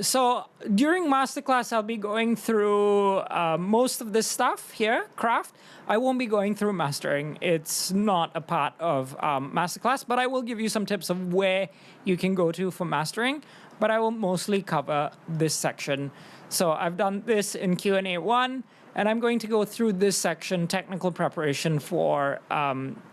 So during masterclass, I'll be going through most of this stuff here, craft. I won't be going through mastering. It's not a part of masterclass, but I will give you some tips of where you can go to for mastering. But I will mostly cover this section. So I've done this in Q&A 1, and I'm going to go through this section, technical preparation for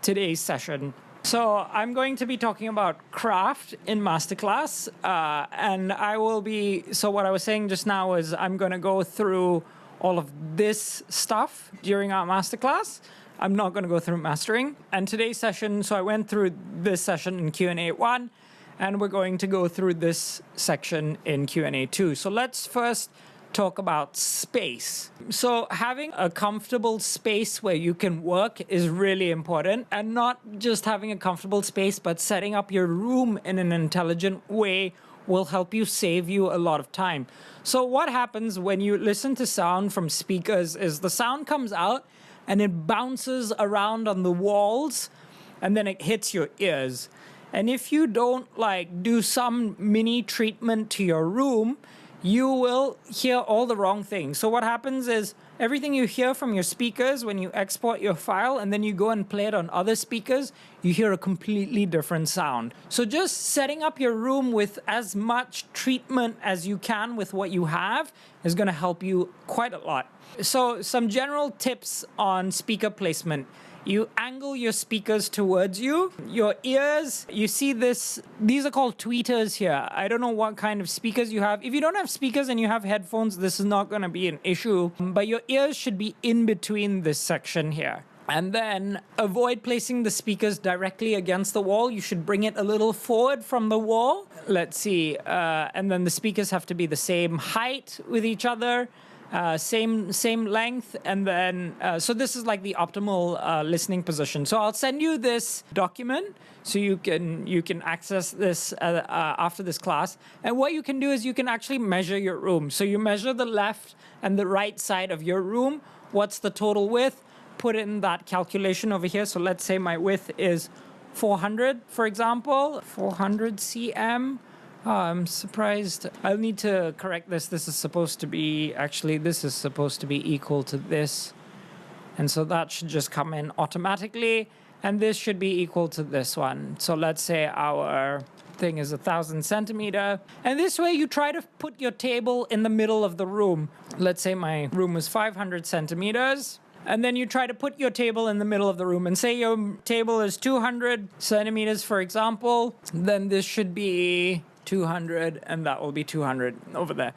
today's session. So I'm going to be talking about craft in masterclass, and I will be, so what I was saying just now is I'm going to go through all of this stuff during our masterclass. I'm not going to go through mastering. And today's session, so I went through this session in Q&A 1, and we're going to go through this section in Q&A 2. So let's first talk about space. So having a comfortable space where you can work is really important, and not just having a comfortable space, but setting up your room in an intelligent way will help you save you a lot of time. So what happens when you listen to sound from speakers is the sound comes out and it bounces around on the walls and then it hits your ears. And if you don't do some mini treatment to your room, you will hear all the wrong things. So what happens is everything you hear from your speakers when you export your file and then you go and play it on other speakers, you hear a completely different sound. So just setting up your room with as much treatment as you can with what you have is going to help you quite a lot. So some general tips on speaker placement. You angle your speakers towards you. Your ears, you see this, these are called tweeters here. I don't know what kind of speakers you have. If you don't have speakers and you have headphones, this is not going to be an issue. But your ears should be in between this section here. And then avoid placing the speakers directly against the wall. You should bring it a little forward from the wall. Let's see. And then the speakers have to be the same height with each other. Same length, and then so this is like the optimal listening position. So I'll send you this document so you can access this after this class. And what you can do is you can actually measure your room. So you measure the left and the right side of your room. What's the total width? Put in that calculation over here. So let's say my width is 400, for example, 400 cm. Oh, I'm surprised. I'll need to correct this. This is supposed to be equal to this. And so that should just come in automatically. And this should be equal to this one. So let's say our thing is 1,000 centimeter. And this way you try to put your table in the middle of the room. Let's say my room is 500 centimeters. And then you try to put your table in the middle of the room. And say your table is 200 centimeters, for example. Then this should be 200, and that will be 200 over there.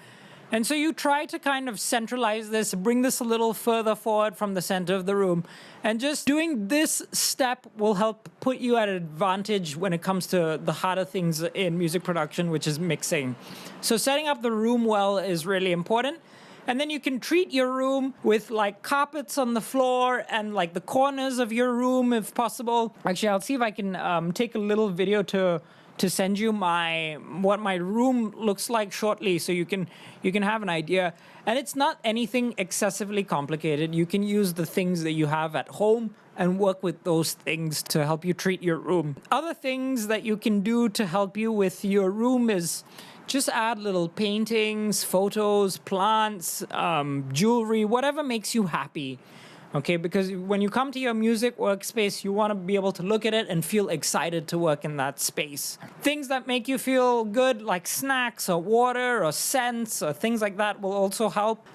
And so you try to kind of centralize this, bring this a little further forward from the center of the room. And just doing this step will help put you at an advantage when it comes to the harder things in music production, which is mixing. So setting up the room well is really important. And then you can treat your room with carpets on the floor and the corners of your room if possible. Actually, I'll see if I can take a little video to send you what my room looks like shortly, so you can have an idea. And it's not anything excessively complicated. You can use the things that you have at home and work with those things to help you treat your room. Other things that you can do to help you with your room is just add little paintings, photos, plants, jewelry, whatever makes you happy. Okay, because when you come to your music workspace, you want to be able to look at it and feel excited to work in that space. Things that make you feel good, like snacks or water or scents or things like that, will also help.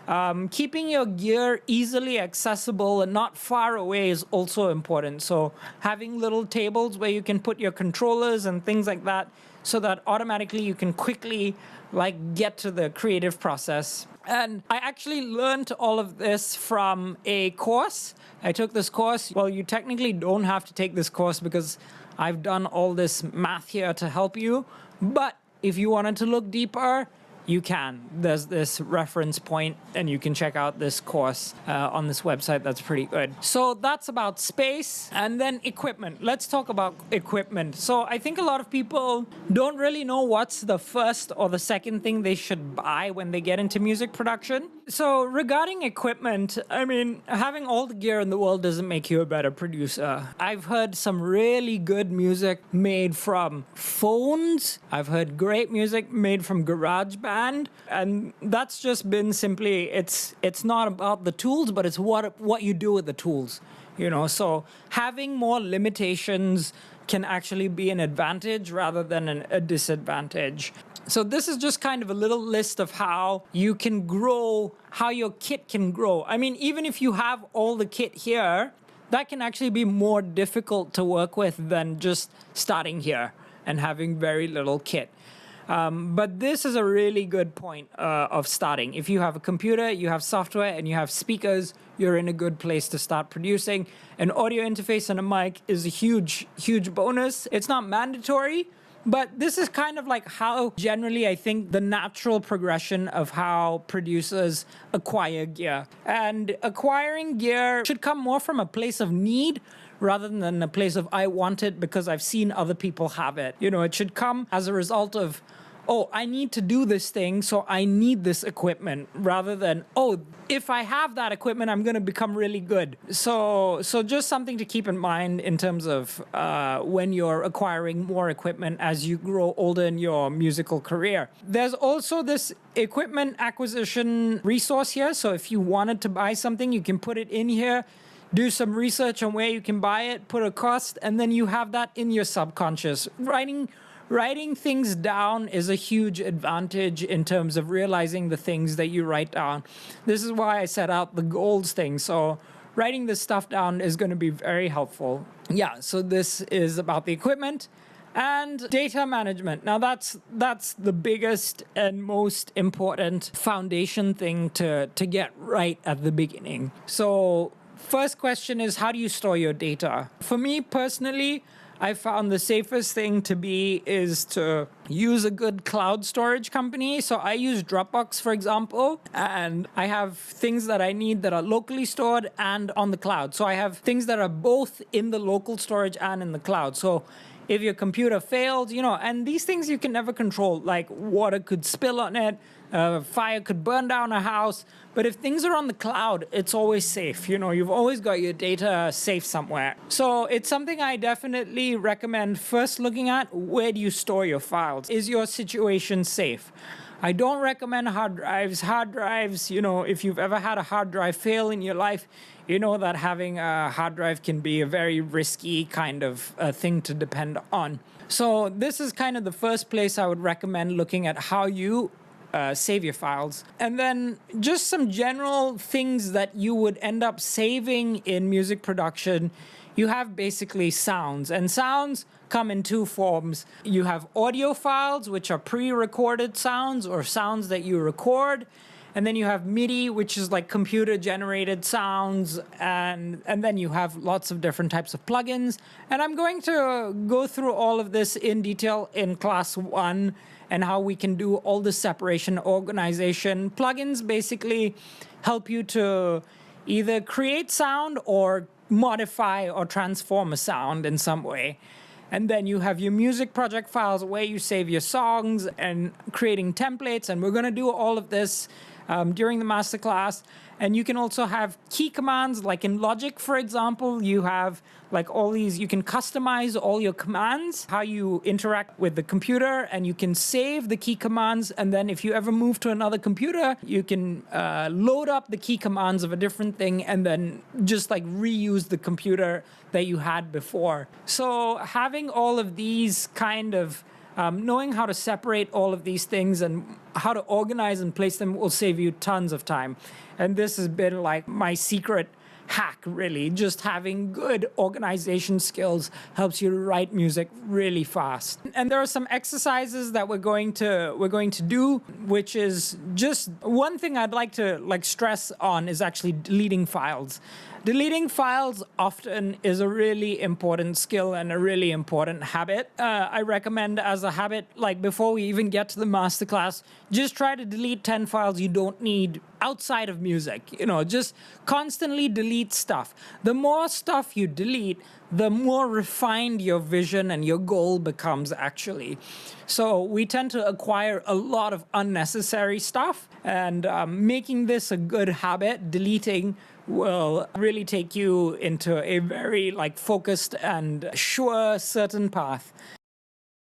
Keeping your gear easily accessible and not far away is also important. So having little tables where you can put your controllers and things like that, so that automatically you can quickly get to the creative process. And I actually learned all of this from a course. I took this course. Well, you technically don't have to take this course because I've done all this math here to help you. But if you wanted to look deeper, you can. There's this reference point, and you can check out this course on this website. That's pretty good. So that's about space. And then equipment. Let's talk about equipment. So I think a lot of people don't really know what's the first or the second thing they should buy when they get into music production. So regarding equipment, I mean, having all the gear in the world doesn't make you a better producer. I've heard some really good music made from phones. I've heard great music made from GarageBand. band. And that's just been simply, it's not about the tools, but it's what you do with the tools. So having more limitations can actually be an advantage rather than a disadvantage. So this is just kind of a little list of how you can grow, how your kit can grow. I mean, even if you have all the kit here, that can actually be more difficult to work with than just starting here and having very little kit. But this is a really good point of starting. If you have a computer, you have software, and you have speakers, you're in a good place to start producing. An audio interface and a mic is a huge, huge bonus. It's not mandatory, but this is kind of like how generally I think the natural progression of how producers acquire gear. And acquiring gear should come more from a place of need rather than a place of I want it because I've seen other people have it. It should come as a result of, oh, I need to do this thing, so I need this equipment, rather than, oh, if I have that equipment, I'm going to become really good. So just something to keep in mind in terms of when you're acquiring more equipment as you grow older in your musical career. There's also this equipment acquisition resource here. So if you wanted to buy something, you can put it in here, do some research on where you can buy it, put a cost, and then you have that in your subconscious. Writing things down is a huge advantage in terms of realizing the things that you write down. This is why I set out the goals thing. So writing this stuff down is going to be very helpful. Yeah, so this is about the equipment and data management. Now that's the biggest and most important foundation thing to get right at the beginning. So first question is, how do you store your data? For me personally, I found the safest thing to be is to use a good cloud storage company. So I use Dropbox, for example, and I have things that I need that are locally stored and on the cloud. So I have things that are both in the local storage and in the cloud. So if your computer failed, and these things you can never control, like water could spill on it, fire could burn down a house. But if things are on the cloud, it's always safe. You've always got your data safe somewhere. So it's something I definitely recommend first looking at. Where do you store your files? Is your situation safe? I don't recommend hard drives. Hard drives, if you've ever had a hard drive fail in your life, you know that having a hard drive can be a very risky kind of thing to depend on. So this is kind of the first place I would recommend looking at how you save your files. And then just some general things that you would end up saving in music production. You have basically sounds, and sounds come in two forms. You have audio files, which are pre-recorded sounds or sounds that you record. And then you have MIDI, which is like computer-generated sounds, and then you have lots of different types of plugins. And I'm going to go through all of this in detail in class 1 and how we can do all the separation, organization. Plugins basically help you to either create sound or modify or transform a sound in some way. And then you have your music project files where you save your songs and creating templates. And we're going to do all of this during the masterclass. And you can also have key commands, like in Logic, for example, you have like all these, you can customize all your commands, how you interact with the computer, and you can save the key commands. And then if you ever move to another computer, you can load up the key commands of a different thing and then just like reuse the computer that you had before. So having all of these kind of knowing how to separate all of these things and how to organize and place them will save you tons of time. And this has been like my secret hack, really. Just having good organization skills helps you write music really fast. And there are some exercises that we're going to do, which is just one thing I'd like to stress on is actually deleting files. Deleting files often is a really important skill and a really important habit. I recommend as a habit, like before we even get to the masterclass, just try to delete 10 files you don't need outside of music. Just constantly delete stuff. The more stuff you delete, the more refined your vision and your goal becomes actually. So we tend to acquire a lot of unnecessary stuff, and making this a good habit, deleting, will really take you into a very focused and sure, certain path.